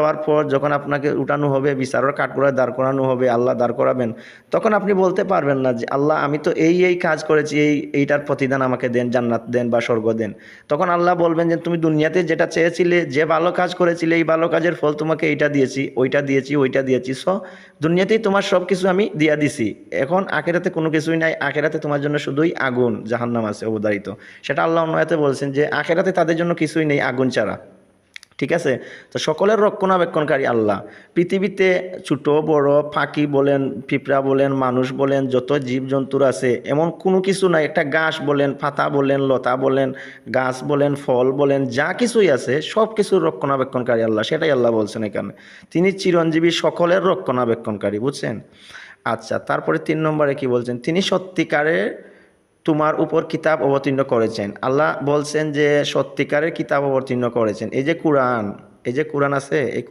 যাওয়ার পর যখন আপনাকে উঠানো হবে, বিচারের কাঠগড়ায় দাঁড় করানো হবে, আল্লাহ দাঁড় করাবেন, তখন আপনি বলতে পারবেন না যে আল্লাহ আমি তো এই কাজ করেছি, এইটার প্রতিদান আমাকে দেন, জান্নাত দেন বা স্বর্গ দেন। তখন আল্লাহ বলবেন যে তুমি দুনিয়াতে যেটা চেয়েছিলে, যে ভালো কাজ করেছিলে, এই ভালো কাজের ফল তোমাকে এইটা দিয়েছি, ওইটা দিয়েছি, ওইটা দিয়েছি। দুনিয়াতেই তোমার সব কিছু আমি দিয়া দিছি। এখন আখেরাতে কোনো কিছুই নাই, আখেরাতে তোমার জন্য শুধুই আগুন জাহান্নাম আছে অবধারিত। সেটা আল্লাহ অন্য আয়াতে বলছেন যে আখেরাতে তাদের জন্য কিছুই নেই আগুন ছাড়া। ঠিক আছে? তো সকলের রক্ষণাবেক্ষণকারী আল্লাহ। পৃথিবীতে ছোট বড় পাখি বলেন, পিঁপড়া বলেন, মানুষ বলেন, যত জীবজন্তুর আছে এমন কোনো কিছু নাই, একটা গাছ বলেন, পাতা বলেন, লতা বলেন, গাছ বলেন, ফল বলেন, যা কিছুই আছে সব কিছুর রক্ষণাবেক্ষণকারী আল্লাহ। সেটাই আল্লাহ বলছেন এখানে। তিনি চিরঞ্জীবী, সকলের রক্ষণাবেক্ষণকারী, বুঝছেন? আচ্ছা, তারপরে ৩ নম্বরে কি বলছেন? তিনি সত্যিকারের তোমার উপর কিতাব অবতীর্ণ করেছেন। আল্লাহ বলছেন যে সত্যিকারের কিতাব অবতীর্ণ করেছেন। এই যে কোরআন, এই যে কোরআন আছে, এই